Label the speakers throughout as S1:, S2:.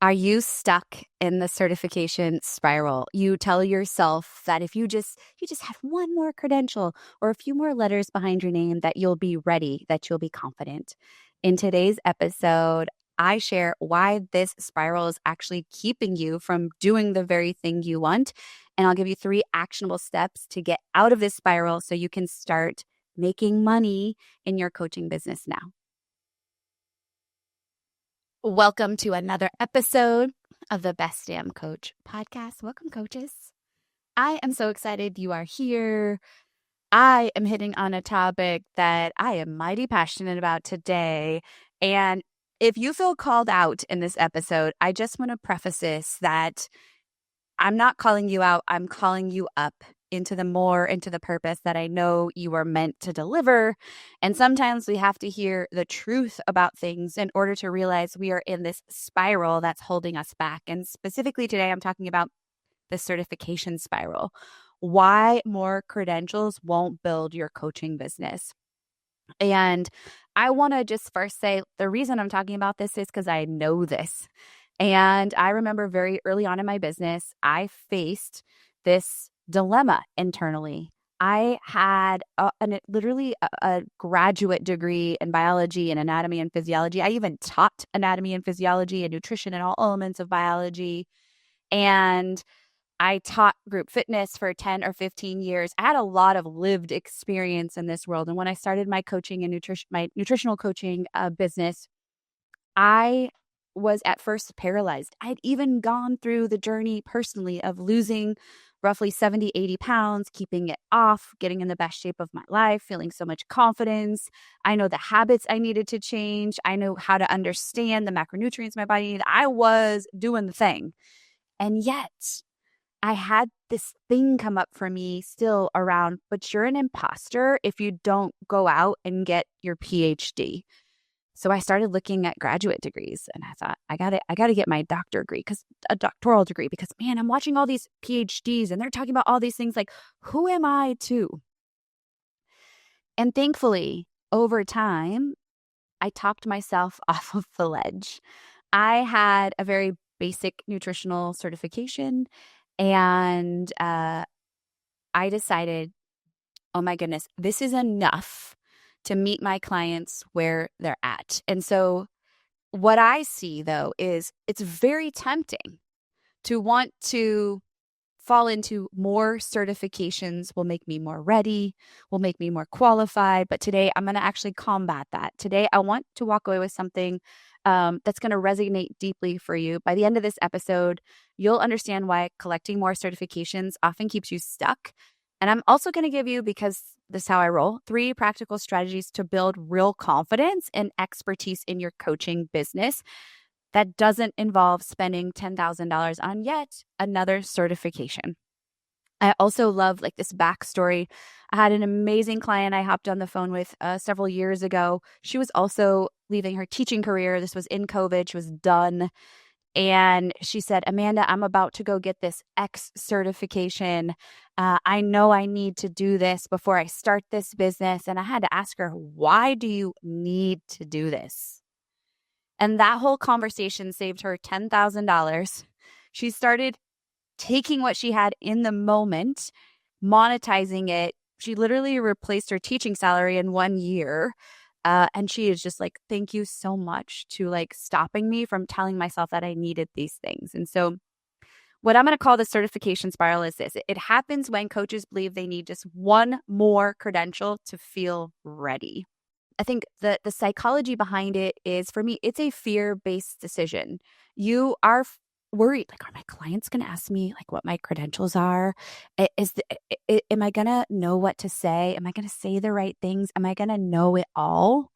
S1: Are you stuck in the certification spiral? You tell yourself that if you just had one more credential or a few more letters behind your name that you'll be ready, that you'll be confident. In today's episode, I share why this spiral is actually keeping you from doing the very thing you want, and I'll give you 3 actionable steps to get out of this spiral so you can start making money in your coaching business now. Welcome to another episode of the Best Damn Coach podcast. Welcome, coaches. I am so excited you are here. I am hitting on a topic that I am mighty passionate about today. And if you feel called out in this episode, I just want to preface this that I'm not calling you out. I'm calling you up into the purpose that I know you are meant to deliver. And sometimes we have to hear the truth about things in order to realize we are in this spiral that's holding us back. And specifically today, I'm talking about the certification spiral. Why more credentials won't build your coaching business. And I want to just first say the reason I'm talking about this is because I know this. And I remember very early on in my business, I faced this dilemma internally. I had literally a graduate degree in biology and anatomy and physiology. I even taught anatomy and physiology and nutrition and all elements of biology. And I taught group fitness for 10 or 15 years. I had a lot of lived experience in this world. And when I started my coaching and my nutritional coaching business, I was at first paralyzed. I'd even gone through the journey personally of losing roughly 70, 80 pounds, keeping it off, getting in the best shape of my life, feeling so much confidence. I know the habits I needed to change. I know how to understand the macronutrients my body needed. I was doing the thing. And yet I had this thing come up for me still around, but you're an imposter if you don't go out and get your PhD. So I started looking at graduate degrees and I thought, I got to get my doctoral degree because man, I'm watching all these PhDs and they're talking about all these things like, who am I to? And thankfully, over time, I talked myself off of the ledge. I had a very basic nutritional certification and I decided, oh my goodness, this is enough to meet my clients where they're at. And so what I see though is it's very tempting to want to fall into more certifications will make me more ready, will make me more qualified. But today I'm going to actually combat that. Today I want to walk away with something that's going to resonate deeply for you. By the end of this episode, you'll understand why collecting more certifications often keeps you stuck. And I'm also going to give you, because this is how I roll, 3 practical strategies to build real confidence and expertise in your coaching business that doesn't involve spending $10,000 on yet another certification. I also love like this backstory. I had an amazing client I hopped on the phone with several years ago. She was also leaving her teaching career. This was in COVID. She was done. And she said, Amanda, I'm about to go get this X certification. I know I need to do this before I start this business. And I had to ask her, why do you need to do this? And that whole conversation saved her $10,000. She started taking what she had in the moment, monetizing it. She literally replaced her teaching salary in 1 year. And she is just like, thank you so much to like stopping me from telling myself that I needed these things. And so what I'm going to call the certification spiral is this. It happens when coaches believe they need just one more credential to feel ready. I think the psychology behind it is, for me, it's a fear-based decision. You are worried, like, are my clients going to ask me like what my credentials are? Am I going to know what to say? Am I going to say the right things? Am I going to know it all?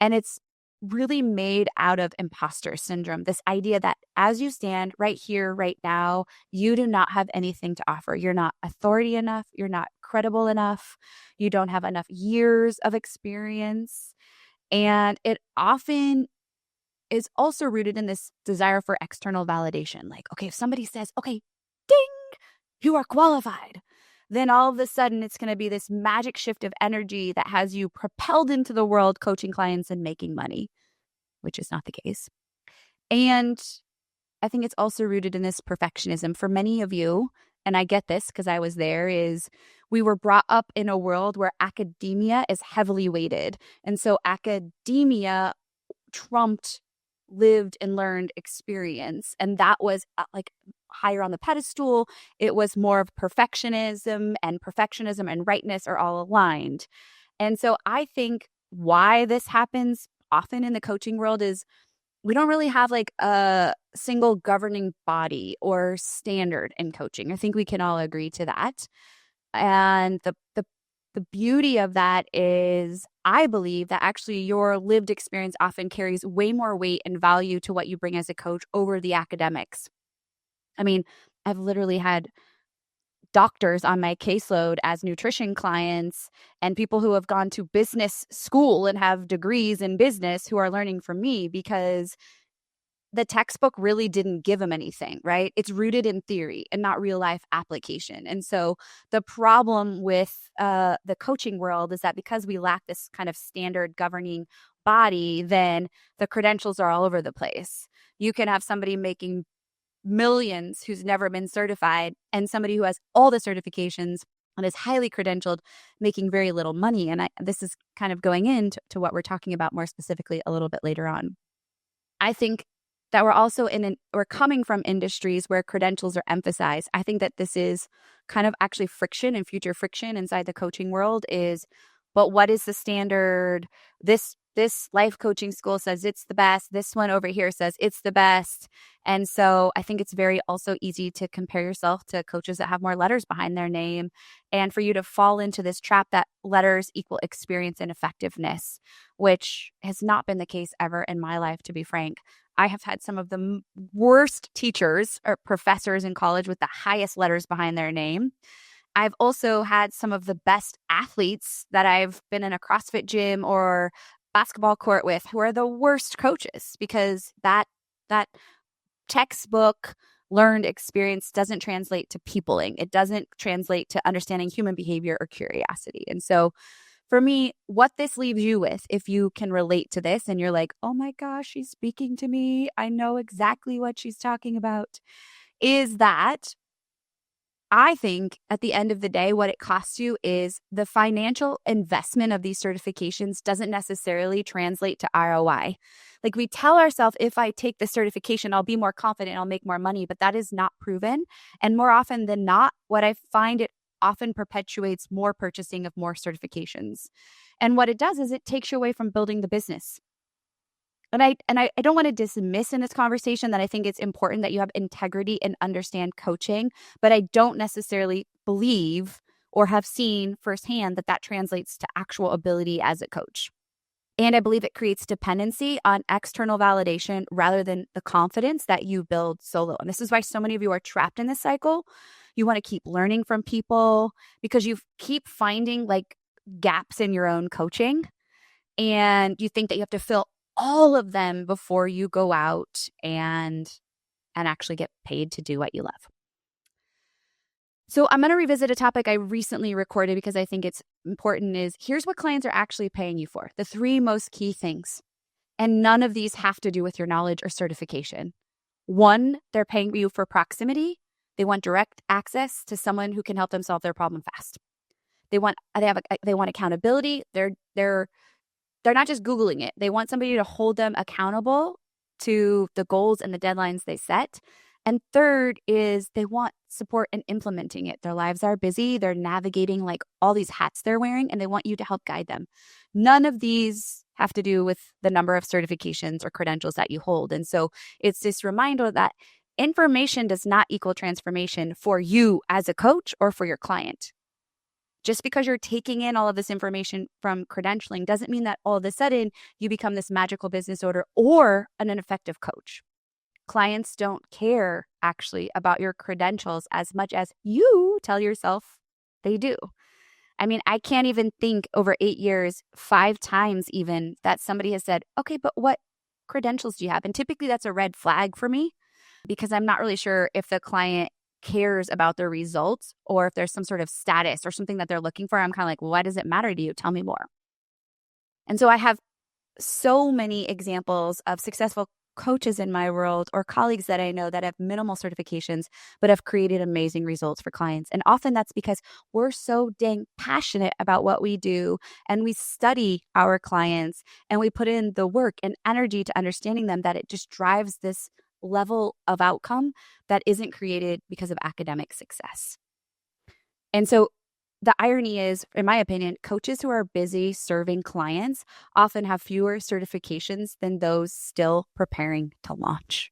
S1: And it's really made out of imposter syndrome. This idea that as you stand right here, right now, you do not have anything to offer. You're not authority enough. You're not credible enough. You don't have enough years of experience. And it often is also rooted in this desire for external validation. Like, okay, if somebody says, okay, ding, you are qualified, then all of a sudden it's going to be this magic shift of energy that has you propelled into the world coaching clients and making money, which is not the case. And I think it's also rooted in this perfectionism. For many of you, and I get this because I was there, is we were brought up in a world where academia is heavily weighted. And so academia trumped lived and learned experience. And that was like higher on the pedestal. It was more of perfectionism and rightness are all aligned. And so I think why this happens often in the coaching world is we don't really have like a single governing body or standard in coaching. I think we can all agree to that. And the beauty of that is I believe that actually your lived experience often carries way more weight and value to what you bring as a coach over the academics. I mean, I've literally had doctors on my caseload as nutrition clients and people who have gone to business school and have degrees in business who are learning from me because the textbook really didn't give them anything, right? It's rooted in theory and not real life application. And so the problem with the coaching world is that because we lack this kind of standard governing body, then the credentials are all over the place. You can have somebody making millions who's never been certified and somebody who has all the certifications and is highly credentialed making very little money. And this is kind of going into what we're talking about more specifically a little bit later on. I think that we're coming from industries where credentials are emphasized. I think that this is kind of actually friction and future friction inside the coaching world is, but what is the standard? This life coaching school says it's the best. This one over here says it's the best. And so I think it's very also easy to compare yourself to coaches that have more letters behind their name and for you to fall into this trap that letters equal experience and effectiveness, which has not been the case ever in my life, to be frank. I have had some of the worst teachers or professors in college with the highest letters behind their name. I've also had some of the best athletes that I've been in a CrossFit gym or basketball court with who are the worst coaches because that textbook learned experience doesn't translate to peopling. It doesn't translate to understanding human behavior or curiosity. And so for me, what this leaves you with, if you can relate to this and you're like, oh my gosh, she's speaking to me, I know exactly what she's talking about, is that I think at the end of the day, what it costs you is the financial investment of these certifications doesn't necessarily translate to ROI. Like we tell ourselves, if I take this certification, I'll be more confident, I'll make more money, but that is not proven. And more often than not, what I find it often perpetuates more purchasing of more certifications. And what it does is it takes you away from building the business. And I don't want to dismiss in this conversation that I think it's important that you have integrity and understand coaching, but I don't necessarily believe or have seen firsthand that translates to actual ability as a coach. And I believe it creates dependency on external validation rather than the confidence that you build solo. And this is why so many of you are trapped in this cycle. You want to keep learning from people because you keep finding like gaps in your own coaching. And you think that you have to fill all of them before you go out and actually get paid to do what you love. So I'm going to revisit a topic I recently recorded because I think it's important is here's what clients are actually paying you for. The 3 most key things. And none of these have to do with your knowledge or certification. 1, they're paying you for proximity. They want direct access to someone who can help them solve their problem fast. They want accountability. They're not just Googling it. They want somebody to hold them accountable to the goals and the deadlines they set. And third is they want support in implementing it. Their lives are busy. They're navigating like all these hats they're wearing, and they want you to help guide them. None of these have to do with the number of certifications or credentials that you hold. And so it's this reminder that information does not equal transformation for you as a coach or for your client. Just because you're taking in all of this information from credentialing doesn't mean that all of a sudden you become this magical business owner or an effective coach. Clients don't care actually about your credentials as much as you tell yourself they do. I mean, I can't even think over 8 years, 5 times even that somebody has said, okay, but what credentials do you have? And typically that's a red flag for me because I'm not really sure if the client cares about their results or if there's some sort of status or something that they're looking for. I'm kind of like, well, why does it matter to you? Tell me more. And so I have so many examples of successful coaches in my world or colleagues that I know that have minimal certifications, but have created amazing results for clients. And often that's because we're so dang passionate about what we do, and we study our clients, and we put in the work and energy to understanding them, that it just drives this level of outcome that isn't created because of academic success. And so the irony is, in my opinion, coaches who are busy serving clients often have fewer certifications than those still preparing to launch.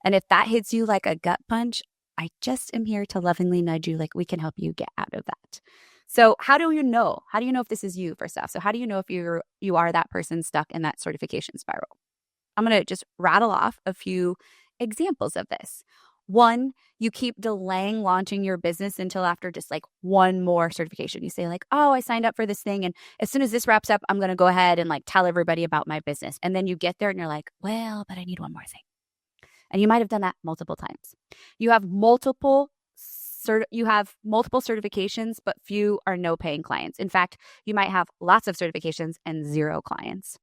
S1: And if that hits you like a gut punch, I just am here to lovingly nudge you, like we can help you get out of that. So how do you know? How do you know if this is you, first off? So how do you know if you are that person stuck in that certification spiral? I'm going to just rattle off a few examples of this. One, you keep delaying launching your business until after just like one more certification. You say like, oh, I signed up for this thing, and as soon as this wraps up, I'm going to go ahead and like tell everybody about my business. And then you get there and you're like, well, but I need one more thing. And you might have done that multiple times. You have multiple certifications, but few or no paying clients. In fact, you might have lots of certifications and zero clients.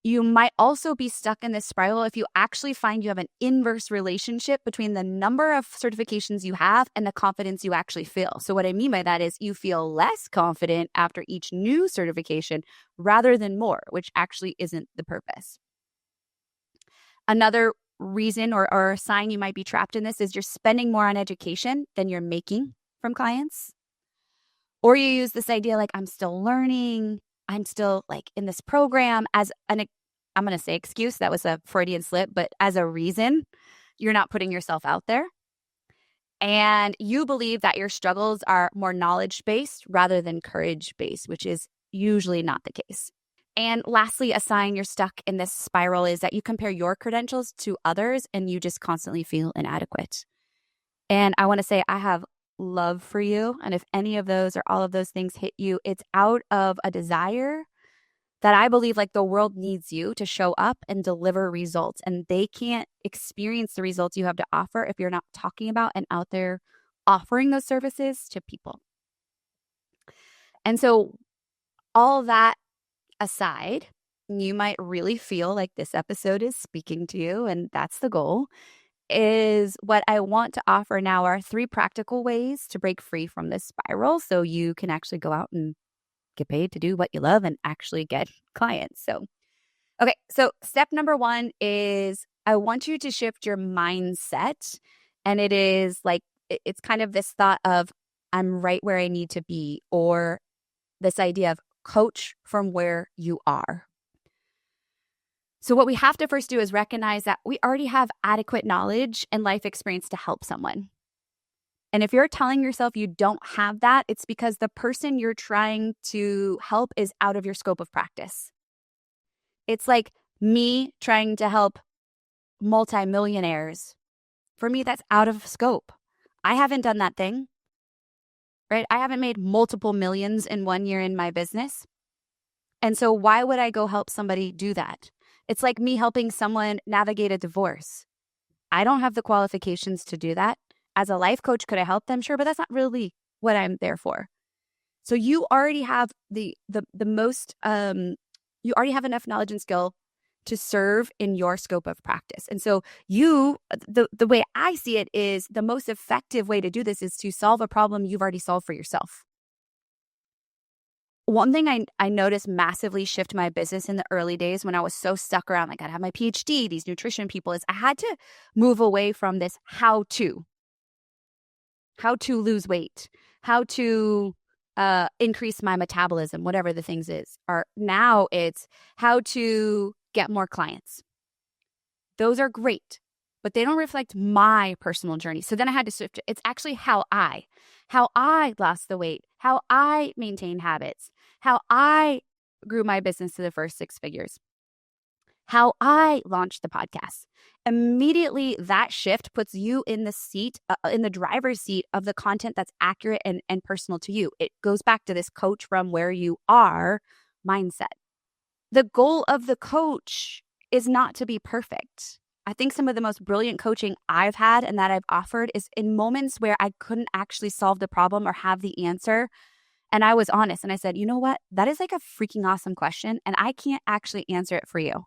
S1: You might also be stuck in this spiral if you actually find you have an inverse relationship between the number of certifications you have and the confidence you actually feel. So what I mean by that is you feel less confident after each new certification rather than more, which actually isn't the purpose. Another reason or a sign you might be trapped in this is you're spending more on education than you're making from clients. Or you use this idea like, I'm still learning, I'm still like in this program as I'm going to say excuse, that was a Freudian slip, but as a reason you're not putting yourself out there. And you believe that your struggles are more knowledge-based rather than courage-based, which is usually not the case. And lastly, a sign you're stuck in this spiral is that you compare your credentials to others and you just constantly feel inadequate. And I want to say I have love for you. And if any of those or all of those things hit you, it's out of a desire that I believe like the world needs you to show up and deliver results. And they can't experience the results you have to offer if you're not talking about and out there offering those services to people. And so all that aside, you might really feel like this episode is speaking to you, and that's the goal. Is what I want to offer now are 3 practical ways to break free from this spiral so you can actually go out and get paid to do what you love and actually get clients. So step number 1 is I want you to shift your mindset. And it is like, it's kind of this thought of I'm right where I need to be, or this idea of coach from where you are. So what we have to first do is recognize that we already have adequate knowledge and life experience to help someone. And if you're telling yourself you don't have that, it's because the person you're trying to help is out of your scope of practice. It's like me trying to help multimillionaires. For me, that's out of scope. I haven't done that thing, right? I haven't made multiple millions in 1 year in my business. And so why would I go help somebody do that? It's like me helping someone navigate a divorce. I don't have the qualifications to do that. As a life coach, could I help them? Sure, but that's not really what I'm there for. So you already have you already have enough knowledge and skill to serve in your scope of practice. And so the way I see it is the most effective way to do this is to solve a problem you've already solved for yourself. One thing I noticed massively shift my business in the early days when I was so stuck around, like I'd have my PhD, these nutrition people, is I had to move away from this how to lose weight, how to increase my metabolism, whatever the things is. Or now it's how to get more clients. Those are great, but they don't reflect my personal journey. So then I had to shift. It's actually how I lost the weight, how I maintain habits, how I grew my business to the first 6 figures, how I launched the podcast. Immediately, that shift puts you in the driver's seat of the content that's accurate and personal to you. It goes back to this coach from where you are mindset. The goal of the coach is not to be perfect. I think some of the most brilliant coaching I've had and that I've offered is in moments where I couldn't actually solve the problem or have the answer. And I was honest and I said, you know what? That is like a freaking awesome question and I can't actually answer it for you.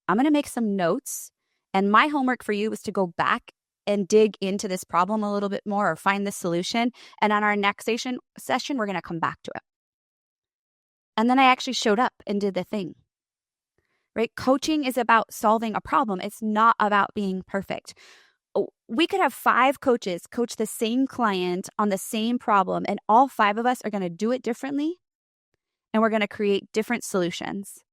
S1: I'm going to make some notes And my homework for you is to go back and dig into this problem a little bit more or find the solution. And on our next session, we're going to come back to it. And then I actually showed up and did the thing. Right? Coaching is about solving a problem. It's not about being perfect. We could have 5 coaches coach the same client on the same problem, and all 5 of us are going to do it differently, and we're going to create different solutions.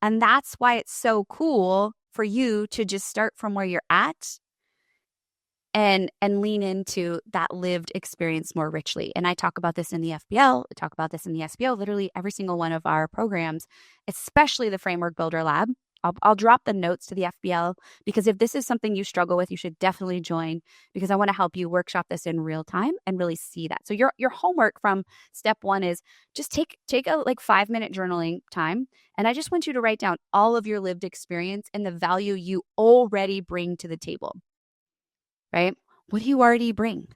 S1: And that's why it's so cool for you to just start from where you're at and lean into that lived experience more richly. And I talk about this in the FBL. I talk about this in the SBO, literally every single one of our programs, especially the Framework Builder Lab. I'll drop the notes to the FBL, because if this is something you struggle with, you should definitely join, because I want to help you workshop this in real time and really see that. So your homework from step 1 is just take a 5-minute journaling time. And I just want you to write down all of your lived experience and the value you already bring to the table. Right? What do you already bring?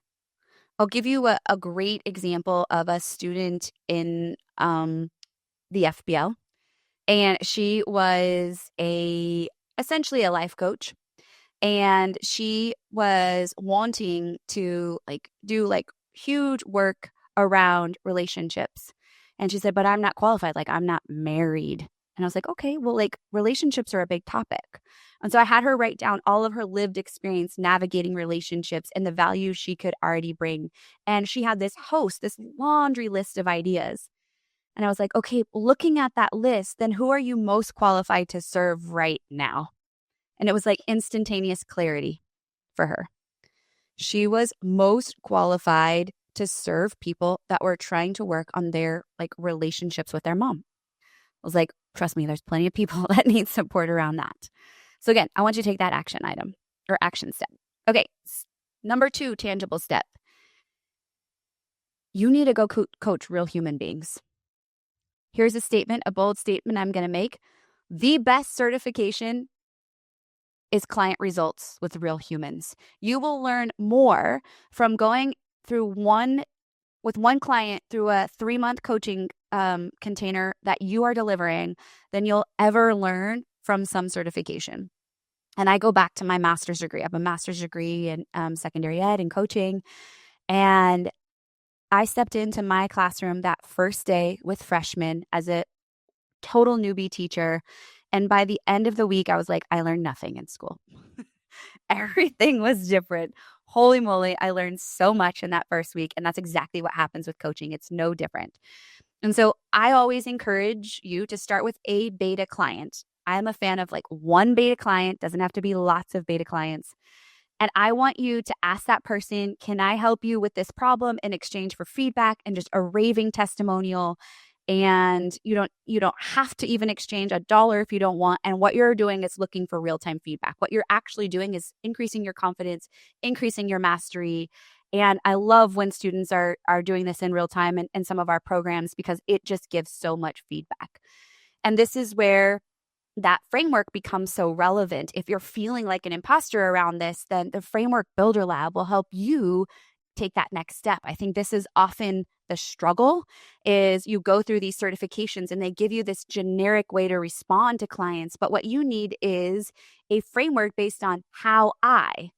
S1: I'll give you a great example of a student in the FBL. And she was essentially a life coach. And she was wanting to do huge work around relationships. And she said, but I'm not qualified. I'm not married. And I was like, okay, well, relationships are a big topic. And so I had her write down all of her lived experience navigating relationships and the value she could already bring. And she had this laundry list of ideas. And I was like, okay, looking at that list, then who are you most qualified to serve right now? And it was instantaneous clarity for her. She was most qualified to serve people that were trying to work on their relationships with their mom. I was like, trust me, there's plenty of people that need support around that. So again, I want you to take that action item or action step. Okay, number 2, tangible step. You need to go coach real human beings. Here's a bold statement I'm going to make. The best certification is client results with real humans. You will learn more from going through one client through a 3-month coaching container that you are delivering than you'll ever learn from some certification. And I go back to my master's degree. I have a master's degree in secondary ed and coaching. And I stepped into my classroom that first day with freshmen as a total newbie teacher. And by the end of the week, I was like, I learned nothing in school. Everything was different. Holy moly, I learned so much in that first week. And that's exactly what happens with coaching. It's no different. And so I always encourage you to start with a beta client. I'm a fan of 1 beta client. Doesn't have to be lots of beta clients. And I want you to ask that person, can I help you with this problem in exchange for feedback and just a raving testimonial? And you don't have to even exchange $1 if you don't want. And what you're doing is looking for real-time feedback. What you're actually doing is increasing your confidence, increasing your mastery. And I love when students are doing this in real time in some of our programs, because it just gives so much feedback. And this is where that framework becomes so relevant. If you're feeling like an imposter around this, then the Framework Builder Lab will help you take that next step. I think this is often the struggle, is you go through these certifications and they give you this generic way to respond to clients. But what you need is a framework based on how I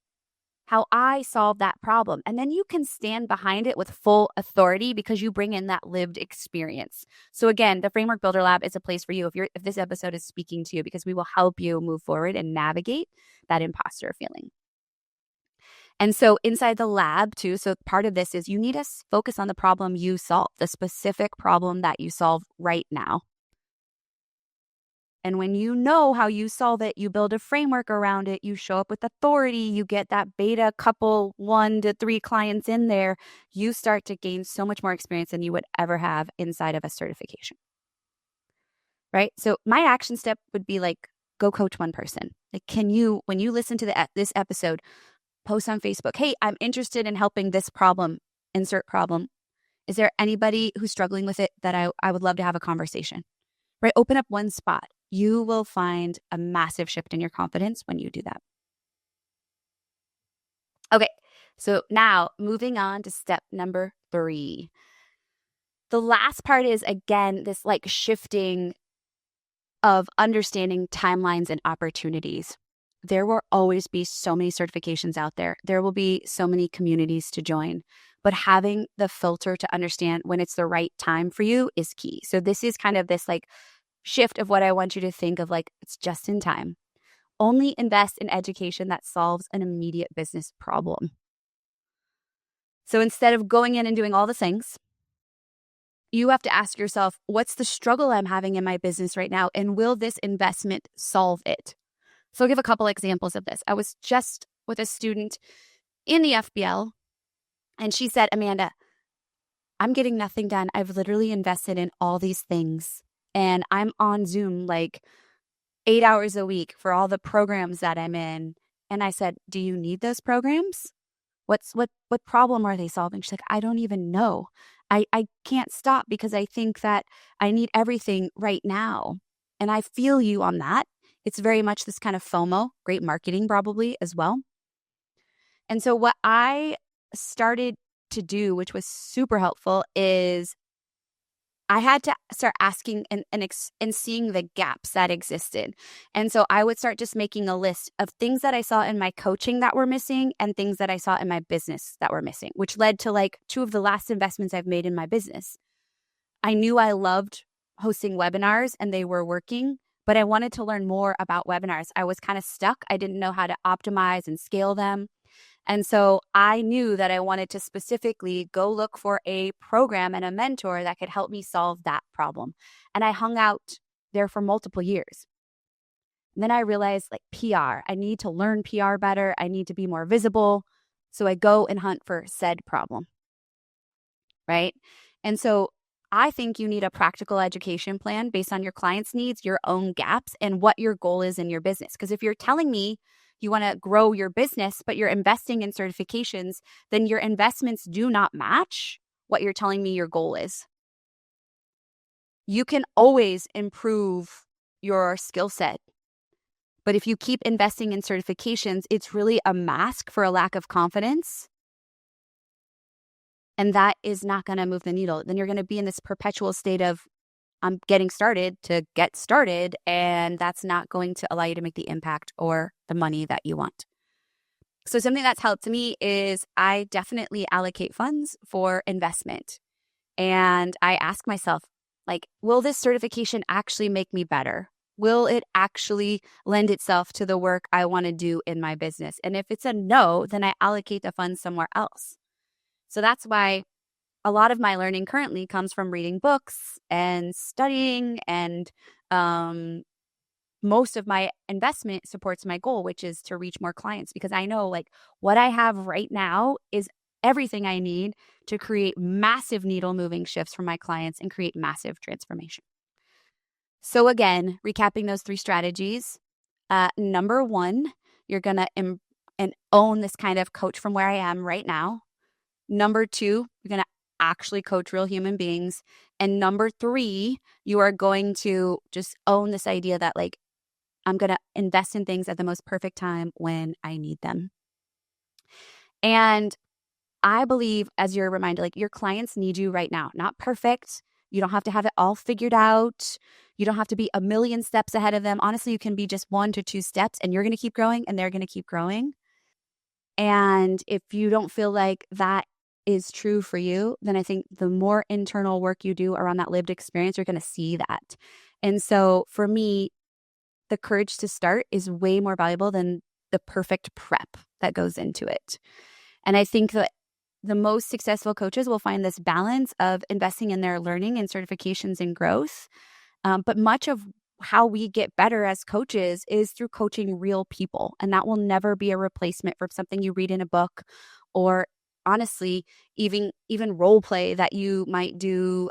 S1: solve that problem. And then you can stand behind it with full authority because you bring in that lived experience. So again, the Framework Builder Lab is a place for you if this episode is speaking to you, because we will help you move forward and navigate that imposter feeling. And so inside the lab too, so part of this is you need to focus on the problem you solve, the specific problem that you solve right now. And when you know how you solve it, you build a framework around it, you show up with authority, you get that beta couple 1 to 3 clients in there, you start to gain so much more experience than you would ever have inside of a certification. Right? So my action step would be go coach one person. Can you, when you listen to this episode, post on Facebook, hey, I'm interested in helping this problem, insert problem. Is there anybody who's struggling with it that I would love to have a conversation? Right? Open up one spot. You will find a massive shift in your confidence when you do that. Okay, so now moving on to step number 3. The last part is, again, this shifting of understanding timelines and opportunities. there will always be so many certifications out there. There will be so many communities to join. But having the filter to understand when it's the right time for you is key. So this is kind of this like shift of what I want you to think of, like it's just in time. Only invest in education that solves an immediate business problem. So instead of going in and doing all the things, you have to ask yourself, what's the struggle I'm having in my business right now? And will this investment solve it? So I'll give a couple examples of this. I was just with a student in the FBL, and she said, Amanda, I'm getting nothing done. I've literally invested in all these things, and I'm on Zoom like 8 hours a week for all the programs that I'm in. And I said, do you need those programs? What problem are they solving? She's like, I don't even know. I can't stop because I think that I need everything right now. And I feel you on that. It's very much this kind of FOMO, great marketing probably as well. And so what I started to do, which was super helpful, is I had to start asking and seeing the gaps that existed. And so I would start just making a list of things that I saw in my coaching that were missing and things that I saw in my business that were missing, which led to like 2 of the last investments I've made in my business. I knew I loved hosting webinars and they were working, but I wanted to learn more about webinars. I was kind of stuck. I didn't know how to optimize and scale them. And so I knew that I wanted to specifically go look for a program and a mentor that could help me solve that problem. And I hung out there for multiple years. And then I realized like PR, I need to learn PR better. I need to be more visible. So I go and hunt for said problem, right? And so I think you need a practical education plan based on your client's needs, your own gaps, and what your goal is in your business. Because if you're telling me you want to grow your business, but you're investing in certifications, then your investments do not match what you're telling me your goal is. You can always improve your skill set. But if you keep investing in certifications, it's really a mask for a lack of confidence. And that is not going to move the needle. Then you're going to be in this perpetual state of, I'm getting started to get started, and that's not going to allow you to make the impact or the money that you want. So something that's helped me is I definitely allocate funds for investment. And I ask myself, like, will this certification actually make me better? Will it actually lend itself to the work I want to do in my business? And if it's a no, then I allocate the funds somewhere else. So that's why a lot of my learning currently comes from reading books and studying, and most of my investment supports my goal, which is to reach more clients, because I know like what I have right now is everything I need to create massive needle moving shifts for my clients and create massive transformation. So again, recapping those 3 strategies. Number 1, you're going to own this kind of coach from where I am right now. Number 2, you're going to actually coach real human beings. And number 3, you are going to just own this idea that like, I'm going to invest in things at the most perfect time when I need them. And I believe, as you're reminded, like your clients need you right now, not perfect. You don't have to have it all figured out. You don't have to be a million steps ahead of them. Honestly, you can be just 1 to 2 steps, and you're going to keep growing and they're going to keep growing. And if you don't feel like that is true for you, then I think the more internal work you do around that lived experience, you're going to see that. And so for me, the courage to start is way more valuable than the perfect prep that goes into it. And I think that the most successful coaches will find this balance of investing in their learning and certifications and growth. But much of how we get better as coaches is through coaching real people. And that will never be a replacement for something you read in a book, or honestly, even role play that you might do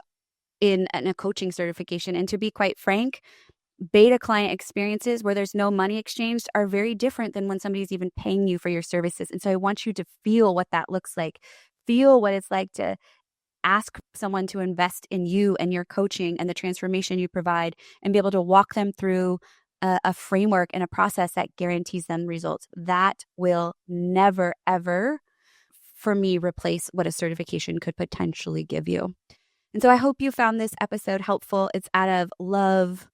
S1: in a coaching certification. And to be quite frank, beta client experiences where there's no money exchanged are very different than when somebody's even paying you for your services. And so I want you to feel what that looks like. Feel what it's like to ask someone to invest in you and your coaching and the transformation you provide, and be able to walk them through a framework and a process that guarantees them results. That will never, ever, for me, replace what a certification could potentially give you. And so I hope you found this episode helpful. It's out of love.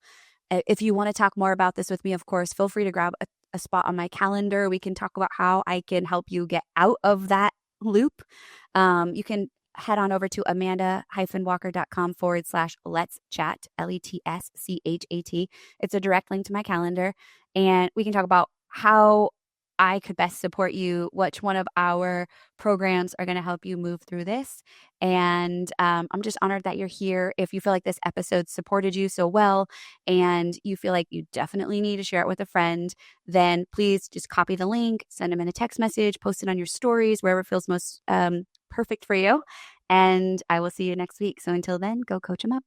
S1: If you want to talk more about this with me, of course, feel free to grab a spot on my calendar. We can talk about how I can help you get out of that loop. You can head on over to amanda-walker.com/let's chat, LETSCHAT. It's a direct link to my calendar, and we can talk about how I could best support you, which one of our programs are going to help you move through this. And I'm just honored that you're here. If you feel like this episode supported you so well and you feel like you definitely need to share it with a friend, then please just copy the link, send them in a text message, post it on your stories, wherever feels most perfect for you. And I will see you next week. So until then, go coach them up.